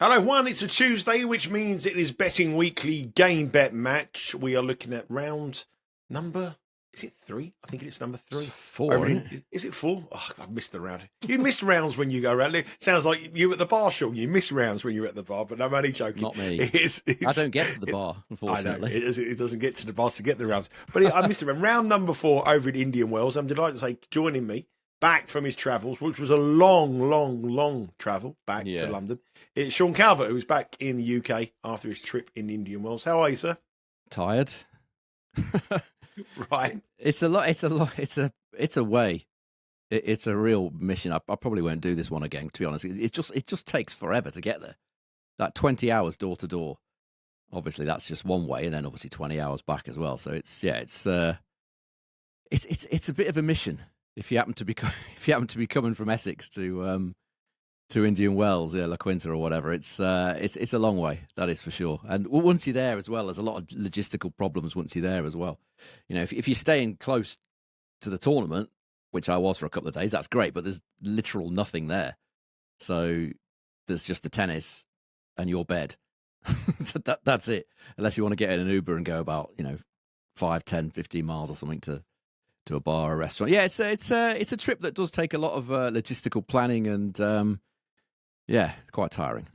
Hello, everyone. It's a Tuesday, which means it is Betting Weekly Game Bet Match. We are looking at round number, is it 3? I think it's number 3. It's 4, is it 4? Oh, I've missed the round. You miss rounds when you go around. It sounds like you at the bar, Sean. You miss rounds when you're at the bar, but I'm only joking. Not me. I don't get to the bar, unfortunately. I know. It doesn't get to the bar to get the rounds. But I missed it. Round number 4 over in Indian Wells. I'm delighted to say, joining me back from his travels, which was a long travel back to London. It's Sean Calvert, who's back in the UK after his trip in Indian Wells. How are you, sir? Tired. Right. It's a lot. It's a way. It's a real mission. I probably won't do this one again, to be honest. It just takes forever to get there. That 20 hours door to door. Obviously, that's just one way, and then obviously 20 hours back as well. So it's a bit of a mission if you happen to be coming from Essex to Indian Wells, La Quinta or whatever. It's a long way, that is for sure. And once you're there as well, there's a lot of logistical problems once you're there as well. You know, if you're staying close to the tournament, which I was for a couple of days, that's great, but there's literal nothing there. So there's just the tennis and your bed. That's it. Unless you want to get in an Uber and go about, 5, 10, 15 miles or something to a bar or a restaurant. Yeah, it's a trip that does take a lot of logistical planning and quite tiring.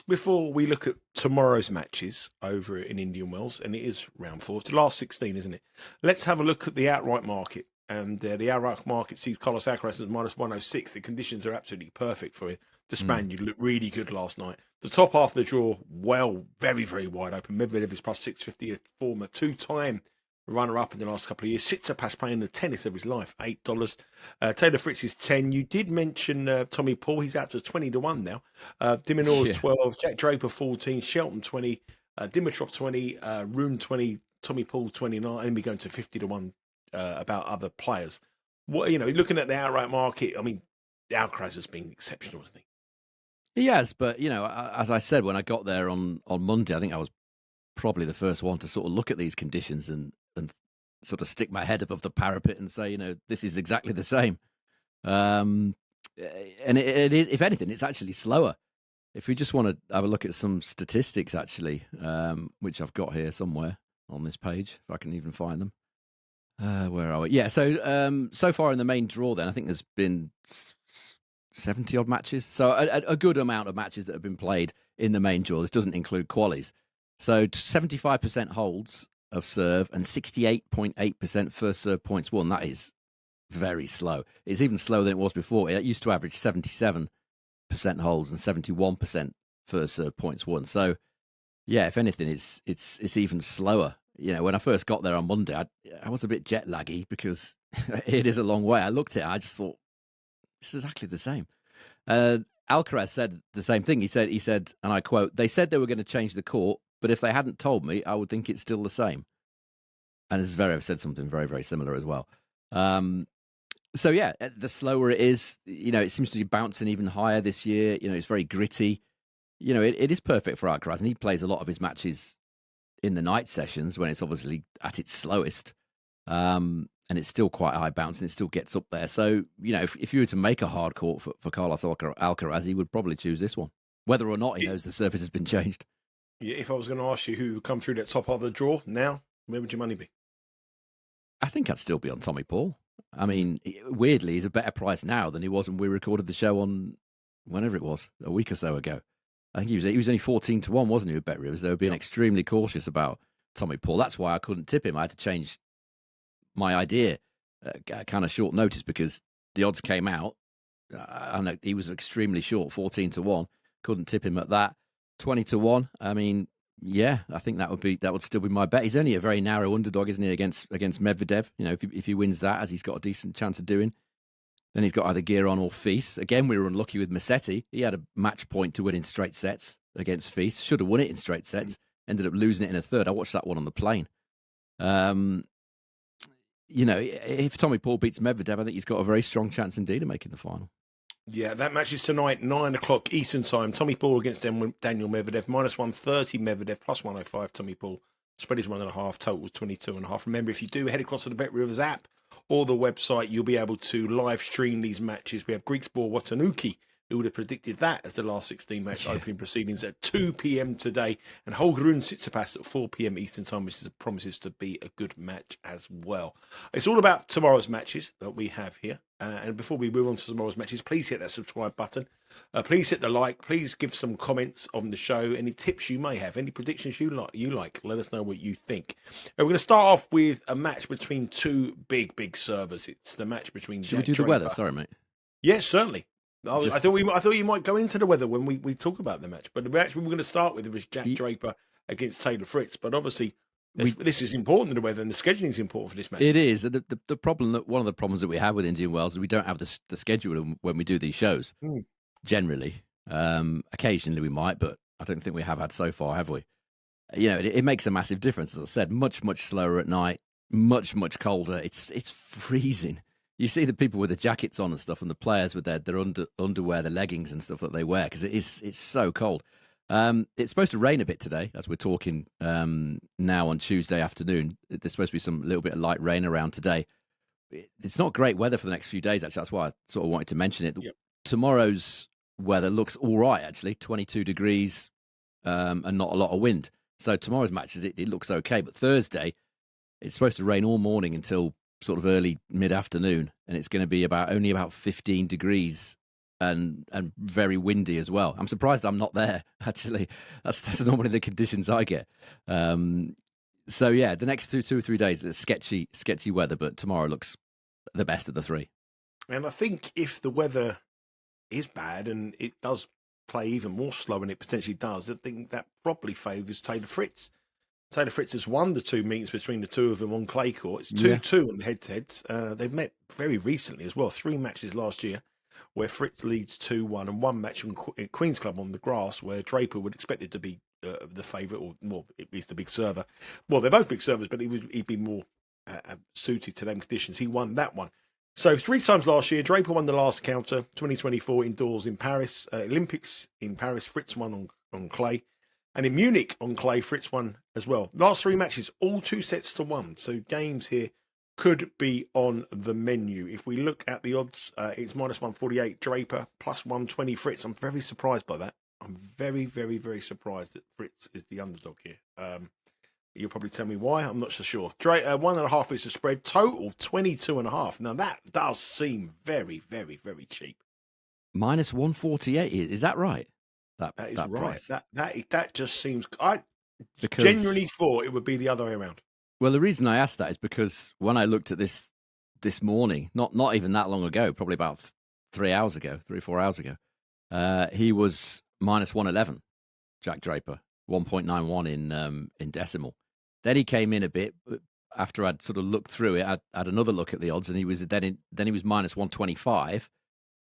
Before we look at tomorrow's matches over in Indian Wells, and it is round 4, it's the last 16, isn't it? Let's have a look at the outright market. And the outright market sees Carlos Alcaraz at minus 106. The conditions are absolutely perfect for it. The Spaniard looked really good last night. The top half of the draw, very, very wide open. Medvedev is plus 650, a former 2-time runner-up in the last couple of years. Tsitsipas playing the tennis of his life, $8. Taylor Fritz is 10. You did mention Tommy Paul. He's out to 20 to 1 now. Dimitrov is 12. Jack Draper 14. Shelton 20. Dimitrov 20. Rune 20. Tommy Paul 29. And we're going to 50 to 1 about other players. Looking at the outright market, I mean, Alcaraz has been exceptional, hasn't he? He has, but as I said when I got there on Monday, I think I was probably the first one to sort of look at these conditions and sort of stick my head above the parapet and say, this is exactly the same. And it is, if anything, it's actually slower. If we just want to have a look at some statistics, actually, which I've got here somewhere on this page, if I can even find them. Where are we? Yeah, so far in the main draw, then I think there's been 70 odd matches. So a good amount of matches that have been played in the main draw. This doesn't include qualies. So 75% holds of serve and 68.8% first serve points won. That is very slow. It's even slower than it was before. It used to average 77% holds and 71% first serve points won. So yeah, if anything, it's even slower. When I first got there on Monday, I was a bit jet laggy because it is a long way. I looked at it, I just thought, it's exactly the same. Alcaraz said the same thing. He said, and I quote, "They said they were going to change the court, but if they hadn't told me, I would think it's still the same." And Zverev said something very, very similar as well. So yeah, the slower it is, it seems to be bouncing even higher this year. It's very gritty. It is perfect for Alcaraz, and he plays a lot of his matches in the night sessions when it's obviously at its slowest. And it's still quite high bounce, and it still gets up there. So, if you were to make a hard court for Carlos Alcaraz, he would probably choose this one, whether or not he knows the surface has been changed. Yeah, if I was going to ask you who would come through that top half of the draw now, where would your money be? I think I'd still be on Tommy Paul. I mean, weirdly, he's a better price now than he was when we recorded the show on whenever it was, a week or so ago. I think he was only 14 to 1, wasn't he, with Bet Rivers? They were being extremely cautious about Tommy Paul. That's why I couldn't tip him. I had to change my idea kind of short notice because the odds came out. I know he was extremely short, 14 to 1. Couldn't tip him at that. 20 to 1. I mean, yeah, I think that would still be my bet. He's only a very narrow underdog, isn't he, against Medvedev? If he wins that, as he's got a decent chance of doing, then he's got either gear on or Fils. Again, we were unlucky with Musetti. He had a match point to win in straight sets against Fils. Should have won it in straight sets. Ended up losing it in a third. I watched that one on the plane. If Tommy Paul beats Medvedev, I think he's got a very strong chance indeed of making the final. Yeah, that match is tonight, 9 o'clock Eastern time. Tommy Paul against Daniel Medvedev, minus 130 Medvedev, plus 105 Tommy Paul. Spread is 1.5, total was 22.5. Remember, if you do head across to the Bet Rivers app or the website, you'll be able to live stream these matches. We have Greek Sport Watanuki who would have predicted that as the last 16 match opening proceedings at 2 p.m. today, and Holgerun Tsitsipas at 4 p.m. Eastern Time, which promises to be a good match as well. It's all about tomorrow's matches that we have here. And before we move on to tomorrow's matches, please hit that subscribe button. Please hit the like. Please give some comments on the show. Any tips you may have, any predictions you like. Let us know what you think. We're going to start off with a match between two big servers. It's the match between. Should we do the weather? Sorry, mate. Yes, certainly. I thought you might go into the weather when we talk about the match, but the match we were going to start with was Jack Draper against Taylor Fritz. But obviously, this is important, the weather, and the scheduling is important for this match. It is. The problem one of the problems that we have with Indian Wells is we don't have the schedule when we do these shows. Generally, occasionally we might, but I don't think we have had so far, have we? It makes a massive difference. As I said, much slower at night, much colder. It's freezing. You see the people with the jackets on and stuff, and the players with their underwear, the leggings and stuff that they wear, because it's so cold. It's supposed to rain a bit today, as we're talking now on Tuesday afternoon. There's supposed to be some little bit of light rain around today. It's not great weather for the next few days, actually. That's why I sort of wanted to mention it. Yep. Tomorrow's weather looks all right, actually, 22 degrees and not a lot of wind. So tomorrow's matches, it looks okay. But Thursday, it's supposed to rain all morning until sort of early mid-afternoon, and it's going to be only about 15 degrees and very windy as well. I'm surprised I'm not there, actually. That's normally the conditions I get. So yeah, the next two or 3 days it's sketchy weather, but tomorrow looks the best of the three. And I think if the weather is bad and it does play even more slow, and it potentially does, I think that probably favours Taylor Fritz. Taylor Fritz has won the two meetings between the two of them on clay court. It's 2-2 on the head-to-heads. They've met very recently as well. 3 matches last year where Fritz leads 2-1, and 1 match in Queen's Club on the grass where Draper would expect it to be the favourite, or more, he's the big server. Well, they're both big servers, but he'd be more suited to them conditions. He won that one. So 3 times last year, Draper won the last counter, 2024 indoors in Paris, Olympics in Paris, Fritz won on clay. And in Munich on clay, Fritz won as well. Last 3 matches, all 2 sets to 1. So games here could be on the menu. If we look at the odds, it's -148 Draper, +120 Fritz. I'm very surprised by that. I'm very surprised that Fritz is the underdog here. You'll probably tell me why. I'm not so sure. 1.5 is the spread. Total 22.5. Now that does seem very cheap. -148. Is that right? That is right. That just seems. I genuinely thought it would be the other way around. Well, the reason I asked that is because when I looked at this morning, not even that long ago, probably about 3 or 4 hours ago, he was -111. Jack Draper, 1.91 in decimal. Then he came in a bit after I'd sort of looked through it. I had another look at the odds, and he was -125,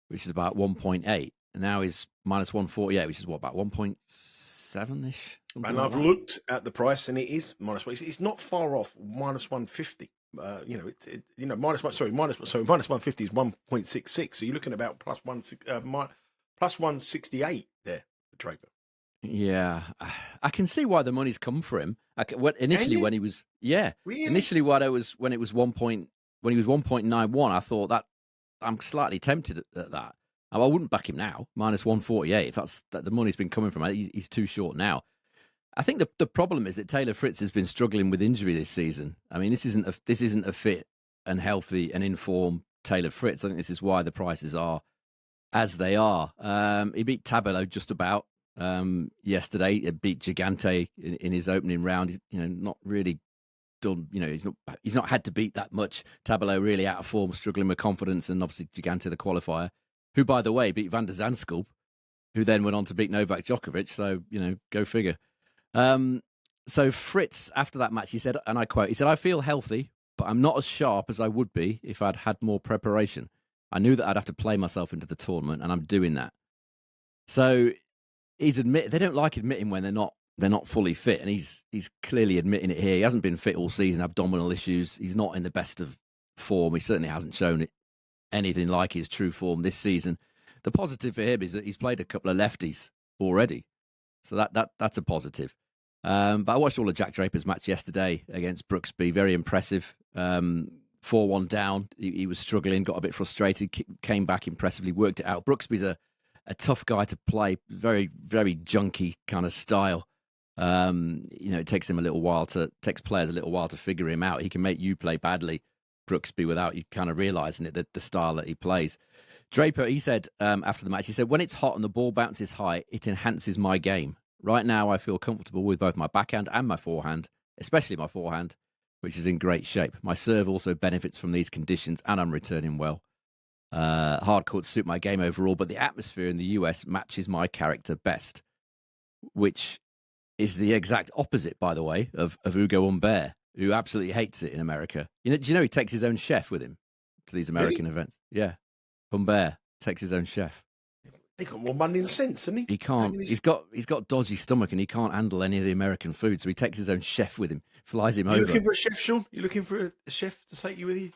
which is about 1.8. And now he's -148, which is what, about 1.7-ish? And I've looked at the price, and it is -1. It's not far off -150. -150 is 1.66. So you're looking at about +168 there for Draper. Yeah, I can see why the money's come for him. Initially, when he was, really? Initially, when he was 1.91, I thought that I'm slightly tempted at that. I wouldn't back him now, -148. If that's that the money's been coming from, he's too short now. I think the problem is that Taylor Fritz has been struggling with injury this season. I mean, this isn't a fit and healthy and in form Taylor Fritz. I think this is why the prices are as they are. He beat Tabello just about yesterday. He beat Gigante in his opening round. He's not really done. He's not had to beat that much. Tabello really out of form, struggling with confidence, and obviously Gigante the qualifier, who by the way beat Van der Zandschulp, who then went on to beat Novak Djokovic. So go figure. So Fritz, after that match, he said, and I quote, he said, "I feel healthy, but I'm not as sharp as I would be if I'd had more preparation. I knew that I'd have to play myself into the tournament, and I'm doing that." So he's they don't like admitting when they're not fully fit, and he's clearly admitting it here. He hasn't been fit all season, abdominal issues. He's not in the best of form. He certainly hasn't shown anything like his true form this season. The positive for him is that he's played a couple of lefties already, so that's a positive. But I watched all of Jack Draper's match yesterday against Brooksby. Very impressive. 4-1 down. He was struggling, got a bit frustrated, came back impressively, worked it out. Brooksby's tough guy to play, very, very junky kind of style. It takes players a little while to figure him out. He can make you play badly, Brooksby, without you kind of realizing it, the style that he plays. Draper, he said after the match, when it's hot and the ball bounces high, it enhances my game. Right now, I feel comfortable with both my backhand and my forehand, especially my forehand, which is in great shape. My serve also benefits from these conditions, and I'm returning well. Hard courts suit my game overall, but the atmosphere in the US matches my character best, which is the exact opposite, by the way, of Ugo Humbert, who absolutely hates it in America. Do you know he takes his own chef with him to these American events? Yeah, Humbert takes his own chef. He got more money than sense, hasn't he? He can't. He's got dodgy stomach, and he can't handle any of the American food, so he takes his own chef with him, flies him over. You looking for a chef, Sean? You looking for a chef to take you with you?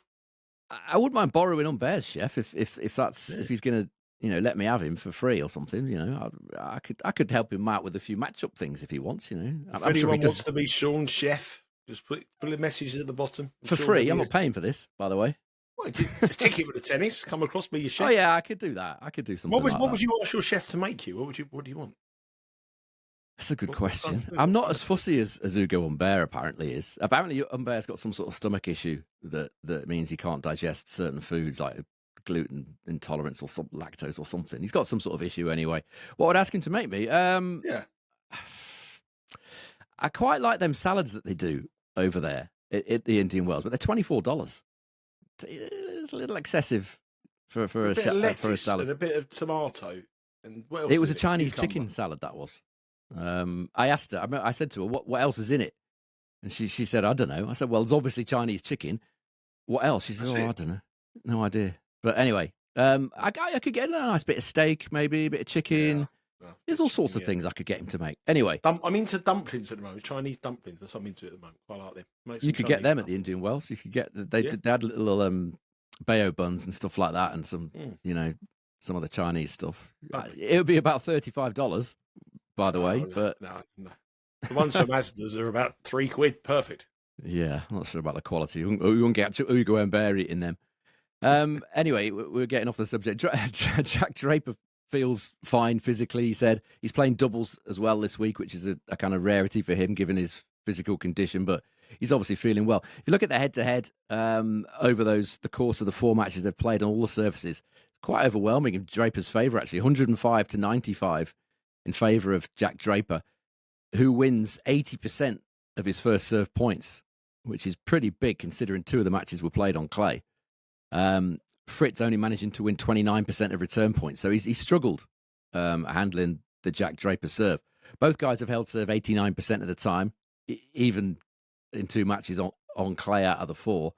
I wouldn't mind borrowing Humbert's chef if he's going to let me have him for free or something. I could help him out with a few matchup things if he wants. If anyone wants to be Sean's chef, just put a message at the bottom for free. I'm not paying for this, by the way. Well, just take it with the tennis. Come across, be your chef. Oh yeah, I could do that. I could do something. What would you ask your chef to make you? What do you want? That's a good question. I'm not as fussy as Ugo Humbert apparently is. Apparently, Humbert's got some sort of stomach issue that means he can't digest certain foods like gluten intolerance or some lactose or something. He's got some sort of issue anyway. What would I ask him to make me? Yeah. I quite like them salads that they do over there at the Indian Wells, but they're $24. It's a little excessive for a salad. And a bit of tomato. And what else it was a Chinese chicken salad, that was. I asked her, I said to her, what else is in it? And she said, I don't know. I said, well, it's obviously Chinese chicken. What else? She said, I don't know. No idea. But anyway, I could get a nice bit of steak, maybe a bit of chicken. Yeah. There's all sorts of things I could get him to make. Anyway. I'm into dumplings at the moment. Chinese dumplings. There's something to it at the moment. Quite like them. You could get them at the Indian Wells. You could get, they had little bayo buns and stuff like that and some, some of the Chinese stuff. It would be about $35. By the way, but no. The ones from Asda's are about £3. Perfect. Yeah, I'm not sure about the quality. We won't get to Ugo Humbert in them. Anyway, we're getting off the subject. Jack Draper feels fine physically. He said he's playing doubles as well this week, which is a kind of rarity for him given his physical condition. But he's obviously feeling well. If you look at the head-to-head over the course of the 4 matches they've played on all the surfaces, quite overwhelming in Draper's favour actually, 105-95. In favour of Jack Draper, who wins 80% of his first serve points, which is pretty big considering 2 of the matches were played on clay. Fritz only managing to win 29% of return points, so he struggled handling the Jack Draper serve. Both guys have held serve 89% of the time, even in 2 matches on clay out of the 4.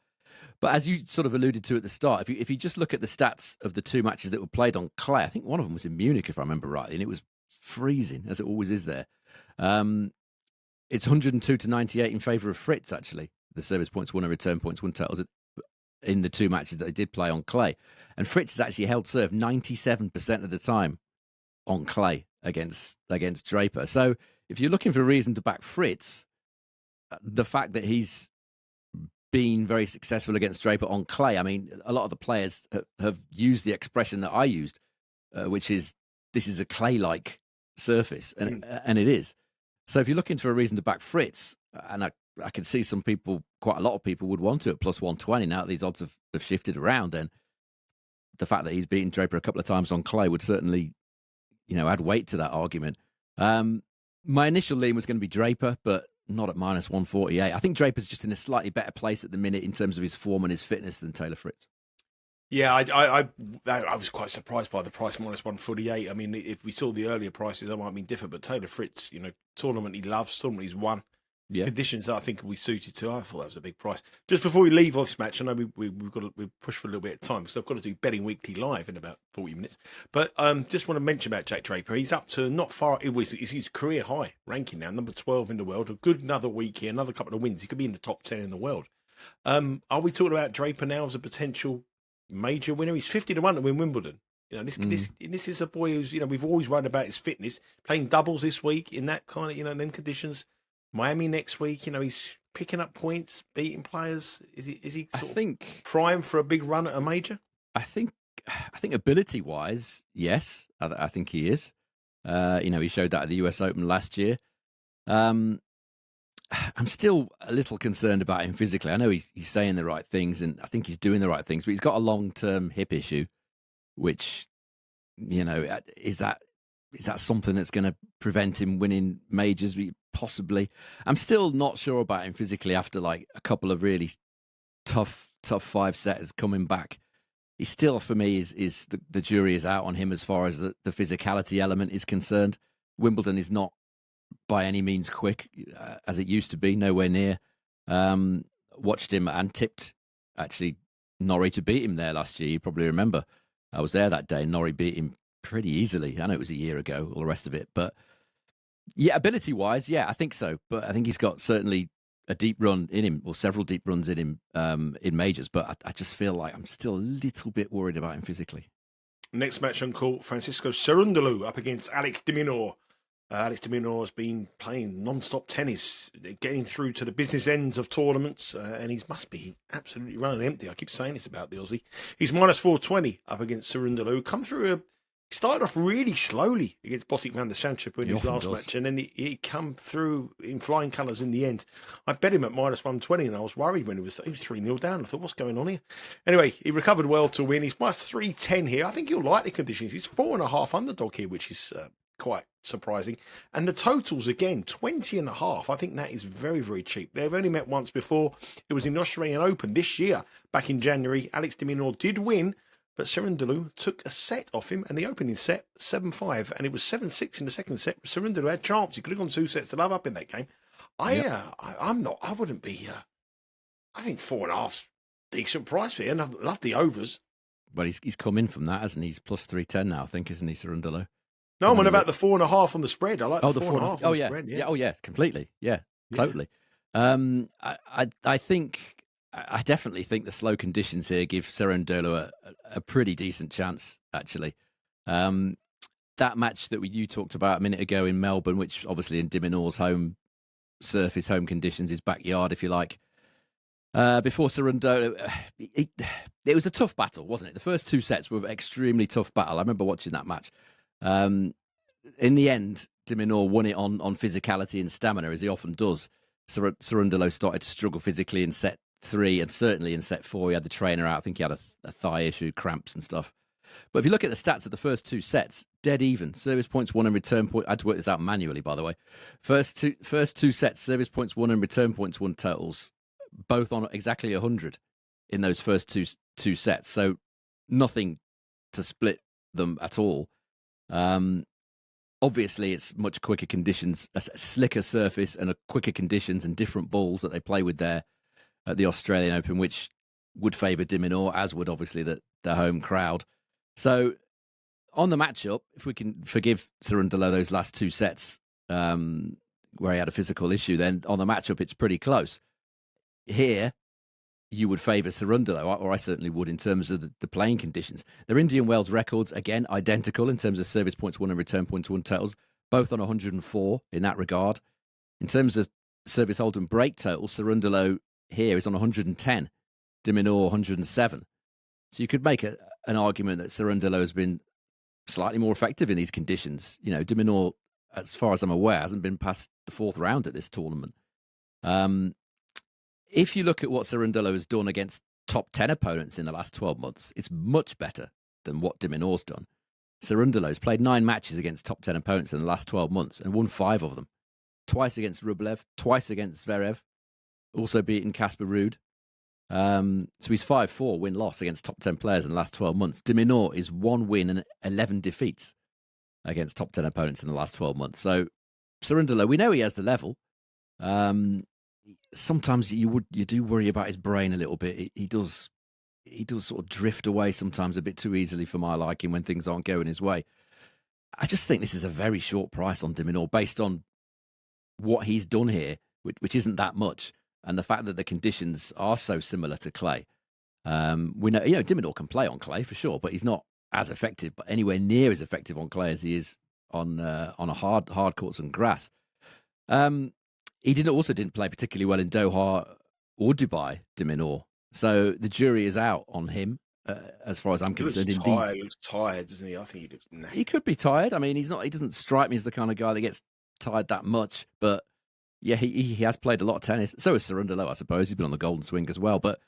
But as you sort of alluded to at the start, if you just look at the stats of the 2 matches that were played on clay, I think one of them was in Munich, if I remember rightly, and it was freezing, as it always is there. It's 102-98 in favour of Fritz, actually. The service points won and return points won totals in the 2 matches that they did play on clay. And Fritz has actually held serve 97% of the time on clay against Draper. So if you're looking for a reason to back Fritz, the fact that he's been very successful against Draper on clay, I mean, a lot of the players have used the expression that I used, which is, this is a clay-like surface, and it is. So if you're looking for a reason to back Fritz, and I can see quite a lot of people would want to at plus 120 now that these odds have shifted around, then the fact that he's beaten Draper a couple of times on clay would certainly, add weight to that argument. My initial lean was going to be Draper, but not at minus 148. I think Draper's just in a slightly better place at the minute in terms of his form and his fitness than Taylor Fritz. Yeah, I was quite surprised by the price minus 148. I mean, if we saw the earlier prices, that might have been different. But Taylor Fritz, tournament he loves, tournament he's won, conditions that I think will be suited to. I thought that was a big price. Just before we leave off this match, I know we push for a little bit of time because I've got to do Betting Weekly live in about 40 minutes. But just want to mention about Jack Draper. He's up to not far. It's his career high ranking now, number 12 in the world. A good another week here, another couple of wins. He could be in the top 10 in the world. Are we talking about Draper now as a potential major winner? He's 50-1 to win Wimbledon. This is a boy who's, we've always worried about his fitness. Playing doubles this week in that kind of, them conditions. Miami next week, he's picking up points, beating players. Is he prime for a big run at a major? I think I think ability-wise, yes, I think he is. He showed that at the US Open last year. I'm still a little concerned about him physically. I know he's saying the right things, and I think he's doing the right things, but he's got a long-term hip issue, which, is that something that's going to prevent him winning majors? Possibly. I'm still not sure about him physically after like a couple of really tough 5-setters coming back. He still, for me, is the jury is out on him as far as the physicality element is concerned. Wimbledon is not by any means quick as it used to be, nowhere near. Watched him and tipped, actually, Norrie to beat him there last year. You probably remember. I was there that day. Norrie beat him pretty easily. I know it was a year ago, all the rest of it. But yeah, ability-wise, yeah, I think so. But I think he's got certainly a deep run in him, or several deep runs in him in majors. But I just feel like I'm still a little bit worried about him physically. Next match on call, Francisco Cerundolo up against Alex de Minaur. Alex de Minaur has been playing non-stop tennis, getting through to the business ends of tournaments, and he must be absolutely running empty. I keep saying this about the Aussie. He's minus 420 up against Cerundolo. Come through he started off really slowly against Botic van der Sandschap in his last match, and then he come through in flying colours in the end. I bet him at minus 120, and I was worried when he was 3-0 down. I thought, what's going on here? Anyway, he recovered well to win. He's minus 310 here. I think he'll like the conditions. He's 4.5 underdog here, which is quite surprising. And the totals, again, 20.5. I think that is very, very cheap. They've only met once before. It was in the Australian Open this year, back in January. Alex de Minaur did win, but Cerundolo took a set off him, and the opening set, 7-5, and it was 7-6 in the second set. Cerundolo had chance. He could have gone 2 sets to love up in that game. I wouldn't be, I think 4.5's decent price for him. I love the overs. But he's come in from that, hasn't he? He's plus 310 now, I think, isn't he, Cerundolo? No, I'm on about the 4.5 on the spread. I like the 4.5 on the spread. Yeah. Oh, yeah, completely. Yeah, totally. I think... I definitely think the slow conditions here give Cerundolo a pretty decent chance, actually. That match that you talked about a minute ago in Melbourne, which obviously in de Minaur's home surface, home conditions, his backyard, if you like. Before Cerundolo, it was a tough battle, wasn't it? The first 2 sets were extremely tough battle. I remember watching that match. In the end, de Minaur won it on physicality and stamina, as he often does. Cerundolo started to struggle physically in set 3, and certainly in set 4 he had the trainer out. I think he had a thigh issue, cramps and stuff. But if you look at the stats of the first 2 sets, dead even. Service points won and return point. I had to work this out manually, by the way. First two sets, service points won and return points won totals, both on exactly 100 in those first two sets. So nothing to split them at all. Obviously, it's much quicker conditions, a slicker surface, and a quicker conditions and different balls that they play with there at the Australian Open, which would favour de Minaur, as would obviously the home crowd. So on the matchup, if we can forgive Cerundolo those last 2 sets where he had a physical issue, then on the matchup it's pretty close. Here, you would favour Cerundolo, or I certainly would, in terms of the playing conditions. Their Indian Wells records, again, identical in terms of service points won and return points won totals, both on 104 in that regard. In terms of service hold and break totals, Cerundolo here is on 110, de Minaur 107. So you could make an argument that Cerundolo has been slightly more effective in these conditions. De Minaur, as far as I'm aware, hasn't been past the 4th round at this tournament. If you look at what Cerundolo has done against top 10 opponents in the last 12 months, it's much better than what de Minaur's done. Cerundolo's played 9 matches against top 10 opponents in the last 12 months and won 5 of them. Twice against Rublev, twice against Zverev, also beaten Casper Ruud. So he's 5-4 win-loss against top 10 players in the last 12 months. De Minaur is 1 win and 11 defeats against top 10 opponents in the last 12 months. So Cerundolo, we know he has the level. Sometimes you do worry about his brain a little bit. He does sort of drift away sometimes a bit too easily for my liking when things aren't going his way. I just think this is a very short price on de Minaur based on what he's done here, which isn't that much, and the fact that the conditions are so similar to clay. We know, de Minaur can play on clay for sure, but he's not as effective, but anywhere near as effective on clay as he is on a hard courts and grass. He also didn't play particularly well in Doha or Dubai, de Minaur. So the jury is out on him. as far as I'm He looks concerned. tired. He looks tired, doesn't he? I think he looks knackered. He could be tired. I mean, he's not. He doesn't strike me as the kind of guy that gets tired that much. But yeah, he has played a lot of tennis. So has Cerundolo, I suppose. He's been on the golden swing as well. But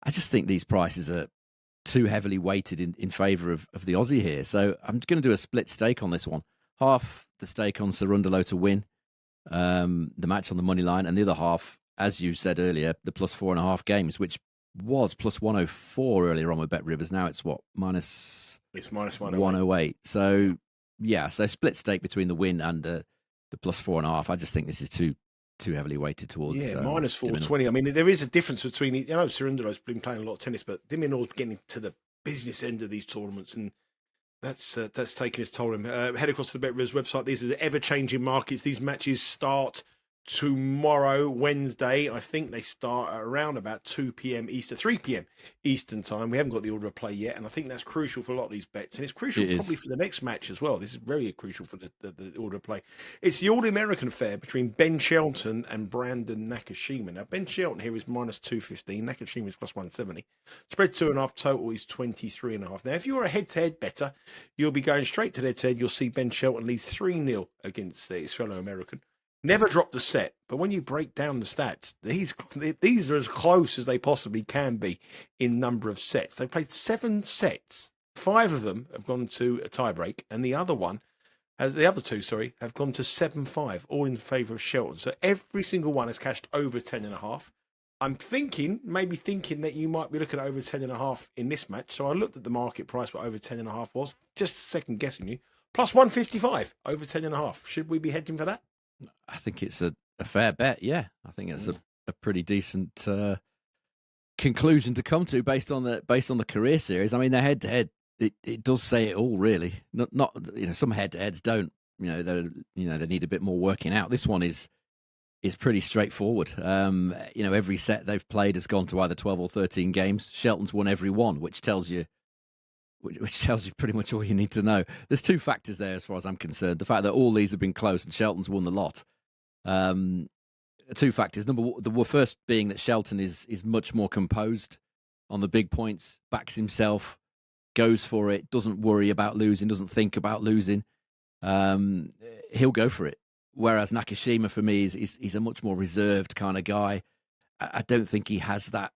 I just think these prices are too heavily weighted in favour of the Aussie here. So I'm going to do a split stake on this one. Half the stake on Cerundolo to win the match on the money line, and the other half, as you said earlier, the plus 4.5 games, which was plus 104 earlier on with Bet Rivers. Now it's what? It's minus 108. So yeah, so split stake between the win and the plus 4.5. I just think this is too heavily weighted towards minus 420. I mean, there is a difference between, you know, Cerundolo's been playing a lot of tennis, but Dimitrov getting to the business end of these tournaments, and that's taking its toll on him. Head across to the Bet Rivers website. These are the ever-changing markets. These matches start tomorrow, Wednesday. I think they start at around about 2 p.m. Eastern, 3 p.m. Eastern time. We haven't got the order of play yet, and I think that's crucial for a lot of these bets, and it's crucial probably for the next match as well. This is very crucial for the order of play. It's the All-American affair between Ben Shelton and Brandon Nakashima. Now, Ben Shelton here is minus 215. Nakashima is plus 170. Spread 2.5, total is 23.5. Now, if you're a head-to-head better, you'll be going straight to the head-to-head. You'll see Ben Shelton lead 3-0 against his fellow American. Never dropped a set, but when you break down the stats, these are as close as they possibly can be in number of sets. They've played 7 sets. 5 of them have gone to a tiebreak, and the other two, have gone to 7-5, all in favour of Shelton. So every single one has cashed over 10.5. I'm maybe thinking that you might be looking at over 10.5 in this match. So I looked at the market price, what over 10.5 was. Just second guessing you. Plus 155 over 10.5. Should we be heading for that? I think it's a fair bet, yeah. I think it's a pretty decent conclusion to come to based on the career series. I mean, their head-to-head, it does say it all, really. Not some head-to-heads don't. They need a bit more working out. This one is pretty straightforward. Every set they've played has gone to either 12 or 13 games. Shelton's won every one, which tells you pretty much all you need to know. There's 2 factors there as far as I'm concerned. The fact that all these have been close and Shelton's won the lot. 2 factors. The first being that Shelton is much more composed on the big points, backs himself, goes for it, doesn't worry about losing, doesn't think about losing. He'll go for it. Whereas Nakashima, for me, he's a much more reserved kind of guy. I don't think he has that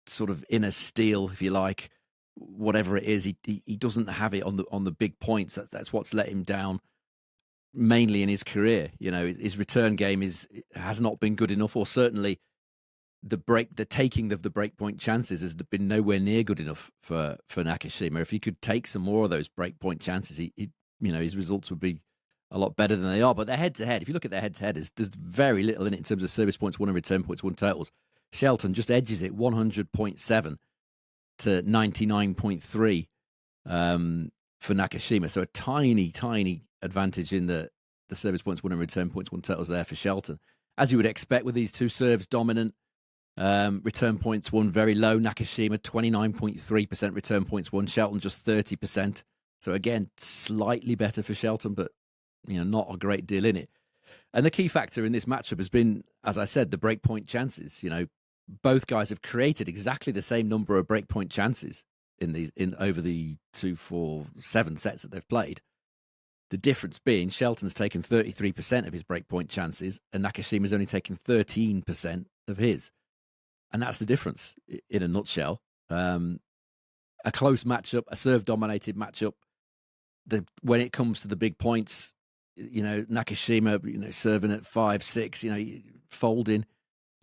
sort of inner steel, if you like. Whatever it is, he doesn't have it on the big points. That's what's let him down, mainly in his career. His return game has not been good enough, or certainly the taking of the breakpoint chances has been nowhere near good enough for Nakashima. If he could take some more of those breakpoint chances, his results would be a lot better than they are. But their head-to-head, if you look at their head-to-head, there's very little in it in terms of service points won and return points won totals. Shelton just edges it 100.7 to 99.3 for Nakashima. So a tiny, tiny advantage in the service points won and return points won totals there for Shelton. As you would expect with these 2 serves dominant, return points won very low. Nakashima 29.3% return points won. Shelton just 30%. So again, slightly better for Shelton, but not a great deal in it. And the key factor in this matchup has been, as I said, the breakpoint chances. Both guys have created exactly the same number of breakpoint chances in over the 2, 4, 7 sets that they've played. The difference being Shelton's taken 33% of his breakpoint chances and Nakashima's only taken 13% of his. And that's the difference in a nutshell. A close matchup, a serve-dominated matchup. When it comes to the big points, Nakashima, serving at 5-6, folding.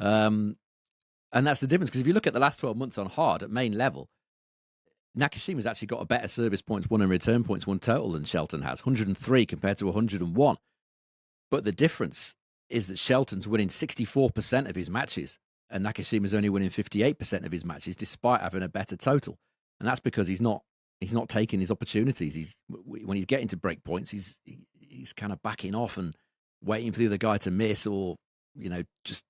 And that's the difference, because if you look at the last 12 months on hard at main level, Nakashima's actually got a better service points won and return points won total than Shelton has, 103 compared to 101. But the difference is that Shelton's winning 64% of his matches and Nakashima's only winning 58% of his matches despite having a better total. And that's because he's not taking his opportunities. When he's getting to break points, he's kind of backing off and waiting for the other guy to miss, or just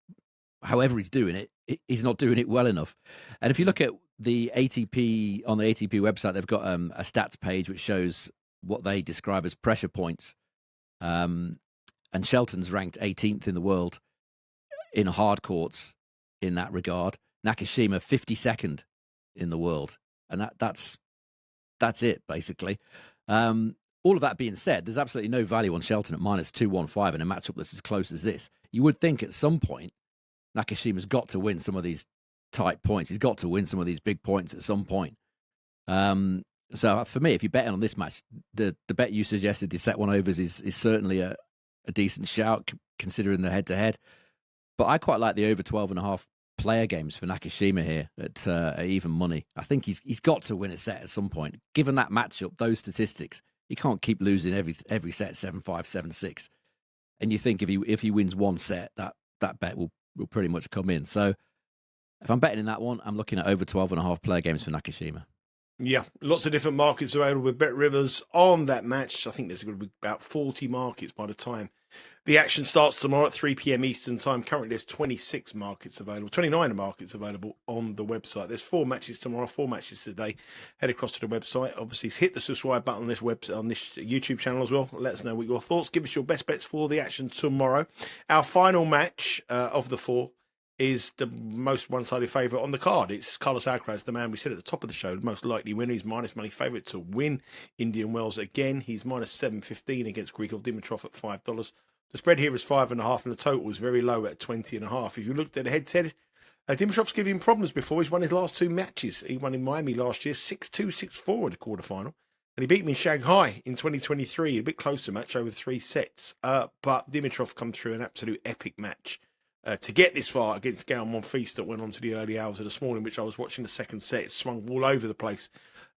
however he's doing it, he's not doing it well enough. And if you look at the ATP, on the ATP website, they've got a stats page which shows what they describe as pressure points. And Shelton's ranked 18th in the world in hard courts in that regard. Nakashima, 52nd in the world and that's it basically. All of that being said, there's absolutely no value on Shelton at minus 215 in a matchup that's as close as this. You would think at some point Nakashima's got to win some of these tight points. He's got to win some of these big points at some point. So for me, if you're betting on this match, the bet you suggested, the set one overs, is certainly a decent shout considering the head-to-head. But I quite like the over 12.5 player games for Nakashima here at even money. I think he's got to win a set at some point. Given that matchup, those statistics, he can't keep losing every set 7-5, 7-6. And you think if he wins one set, that bet will pretty much come in. So if I'm betting in that one, I'm looking at over 12.5 player games for Nakashima. Yeah, lots of different markets available with Bet Rivers on that match. I think there's going to be about 40 markets by the time the action starts tomorrow at 3 p.m. Eastern time. Currently, there's 26 markets available, 29 markets available on the website. There's 4 matches tomorrow, 4 matches today. Head across to the website. Obviously, hit the subscribe button on this YouTube channel as well. Let us know what your thoughts. Give us your best bets for the action tomorrow. Our final match of the 4 is the most one-sided favourite on the card. It's Carlos Alcaraz, the man we said at the top of the show, the most likely winner. He's minus money favourite to win Indian Wells again. He's minus 7.15 against Grigor Dimitrov at $5. The spread here is 5.5, and the total is very low at 20.5. If you looked at the head-to-head, Dimitrov's given him problems before. He's won his last 2 matches. He won in Miami last year, 6-2, 6-4 in the quarterfinal. And he beat me in Shanghai in 2023, a bit closer match over 3 sets. But Dimitrov come through an absolute epic match to get this far against Gael Monfils that went on to the early hours of this morning, which I was watching the second set. It swung all over the place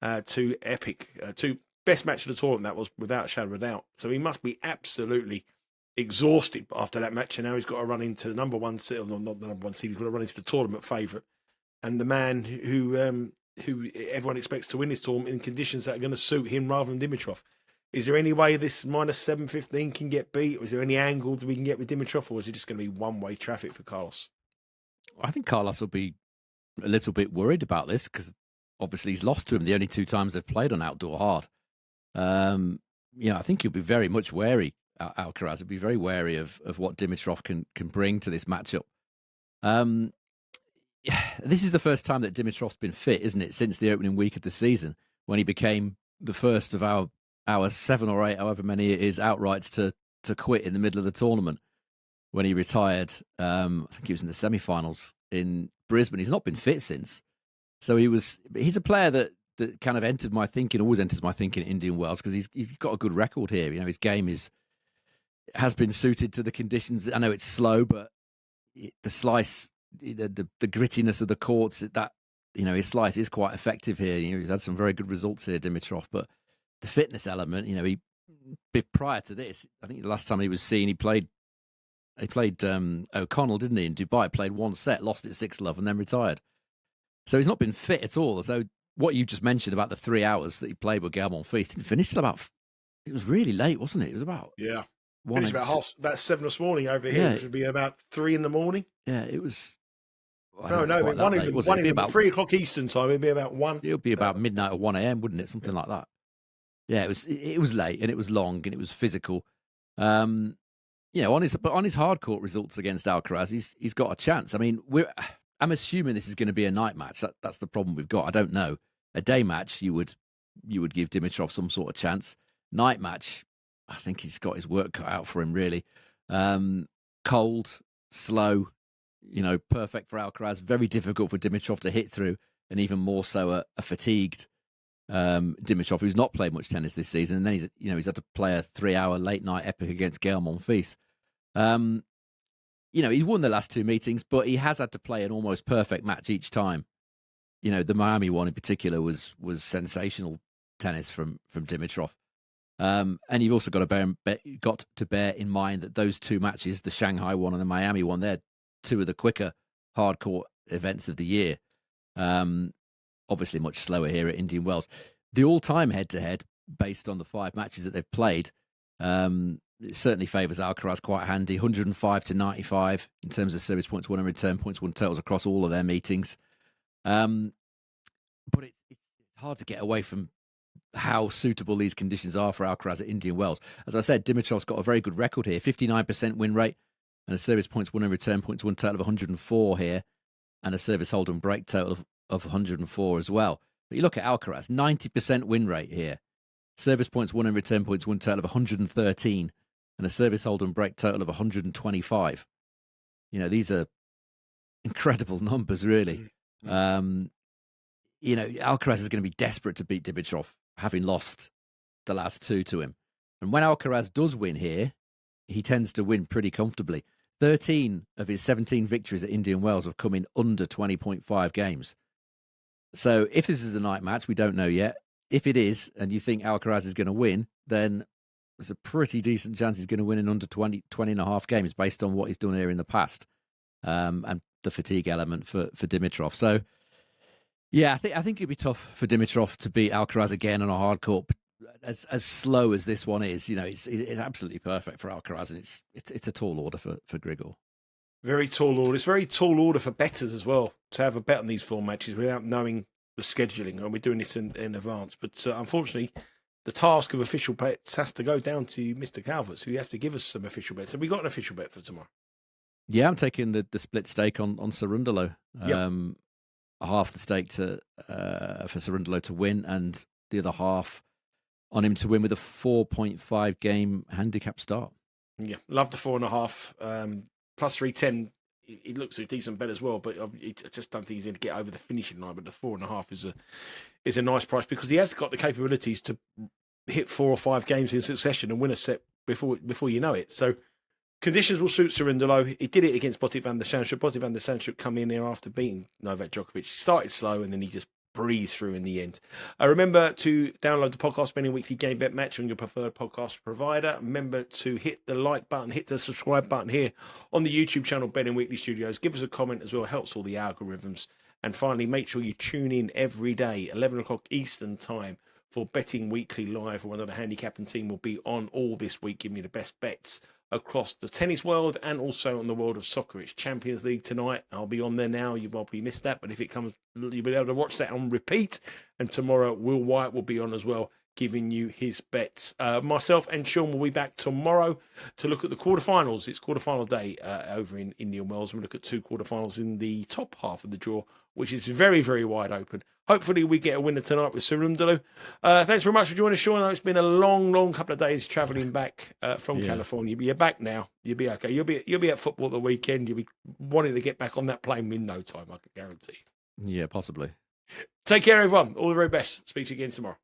to epic. 2 best match of the tournament, that was without a shadow of a doubt. So he must be absolutely exhausted after that match, and now he's got to run into the number 1 seed, not the number 1 seed, he's got to run into the tournament favourite. And the man who everyone expects to win this tournament in conditions that are going to suit him rather than Dimitrov. Is there any way this minus 7.15 can get beat? Or is there any angle that we can get with Dimitrov? Or is it just going to be one-way traffic for Carlos? I think Carlos will be a little bit worried about this because obviously he's lost to him the only 2 times they've played on outdoor hard. I think he'll be very much wary. Alcaraz will be very wary of what Dimitrov can bring to this matchup. This is the first time that Dimitrov's been fit, isn't it, since the opening week of the season when he became the first of our 7 or 8, however many it is, outrights to quit in the middle of the tournament when he retired. I think he was in the semi-finals in Brisbane. He's not been fit since. So he's a player that kind of entered my thinking, always enters my thinking at Indian Wells because he's got a good record here. His game has been suited to the conditions. I know it's slow, but the slice, the grittiness of the courts, his slice is quite effective here. He's had some very good results here, Dimitrov, but the fitness element, he prior to this, I think the last time he was seen, he played O'Connell, didn't he, in Dubai? Played 1 set, lost it 6-love, and then retired. So he's not been fit at all. So what you just mentioned about the 3 hours that he played with Gael Monfils didn't finish till it was really late, wasn't it? It was about finished about 7 this morning over here. It should be about 3 in the morning. Yeah, it was. About 3 o'clock Eastern time. It'd be about 1. It would be about midnight or 1 a.m., wouldn't it? Something like that. Yeah, it was late and it was long and it was physical. On his hard court results against Alcaraz, he's got a chance. I mean, I'm assuming this is going to be a night match. That's the problem we've got. I don't know. A day match, you would give Dimitrov some sort of chance. Night match, I think he's got his work cut out for him, really. Cold, slow, perfect for Alcaraz. Very difficult for Dimitrov to hit through, and even more so a fatigued Dimitrov, who's not played much tennis this season. And then he's had to play a 3-hour late night epic against Gael Monfils. He won the last 2 meetings, but he has had to play an almost perfect match each time. The Miami one in particular was sensational tennis from Dimitrov. And you've also got to bear in mind that those 2 matches, the Shanghai one and the Miami one, they're 2 of the quicker hard court events of the year. Obviously much slower here at Indian Wells. The all-time head-to-head, based on the 5 matches that they've played, it certainly favours Alcaraz quite handy. 105-95 in terms of service points won and return points won totals across all of their meetings. But it's hard to get away from how suitable these conditions are for Alcaraz at Indian Wells. As I said, Dimitrov's got a very good record here, 59% win rate and a service points won and return points won total of 104 here, and a service hold and break total of 104 as well. But you look at Alcaraz, 90% win rate here. Service points won and return points won total of 113 and a service hold and break total of 125. These are incredible numbers, really. Mm-hmm. Alcaraz is going to be desperate to beat Dimitrov, having lost the last two to him. And when Alcaraz does win here, he tends to win pretty comfortably. 13 of his 17 victories at Indian Wells have come in under 20.5 games. So if this is a night match, we don't know yet. If it is, and you think Alcaraz is going to win, then there's a pretty decent chance he's going to win in under 20 and a half games based on what he's done here in the past, and the fatigue element for Dimitrov. So, yeah, I think it'd be tough for Dimitrov to beat Alcaraz again on a hard court. As slow as this one is, it's absolutely perfect for Alcaraz, and it's a tall order for Grigor. Very tall order. It's very tall order for bettors as well to have a bet on these 4 matches without knowing the scheduling. And we're doing this in advance, but unfortunately, the task of official bets has to go down to Mr. Calvert. So you have to give us some official bets. Have we got an official bet for tomorrow? Yeah, I'm taking the split stake on Cerundolo. Yep. Half the stake for Cerundolo to win, and the other half on him to win with a 4.5 game handicap start. Yeah, love the 4.5. Plus 310. It looks a decent bet as well, but I just don't think he's going to get over the finishing line. But the 4.5 is a nice price because he has got the capabilities to hit 4 or 5 games in succession and win a set before you know it. So conditions will suit Cerundolo. He did it against Botic van der Sandschot. Botic van der Sandschot come in there after beating Novak Djokovic. He started slow and then he just breeze through in the end. Remember to download the podcast Betting Weekly Game Bet Match on your preferred podcast provider. Remember to hit the like button, hit the subscribe button here on the YouTube channel Betting Weekly Studios. Give us a comment as well, helps all the algorithms. And finally, make sure you tune in every day, 11 o'clock Eastern time, for Betting Weekly Live, where the handicapping team will be on all this week, giving you the best bets across the tennis world and also on the world of soccer. It's Champions League tonight. I'll be on there now. You probably missed that, but if it comes, you'll be able to watch that on repeat. And tomorrow, Will White will be on as well, giving you his bets. Myself and Sean will be back tomorrow to look at the quarterfinals. It's quarterfinal day over in Indian Wells. We'll look at 2 quarterfinals in the top half of the draw, which is very, very wide open. Hopefully we get a winner tonight with Cerundolo. Thanks very much for joining us, Sean. I know it's been a long couple of days travelling back from California. But you're back now. You'll be okay. You'll be at football the weekend. You'll be wanting to get back on that plane in no time, I can guarantee. Yeah, possibly. Take care, everyone. All the very best. Speak to you again tomorrow.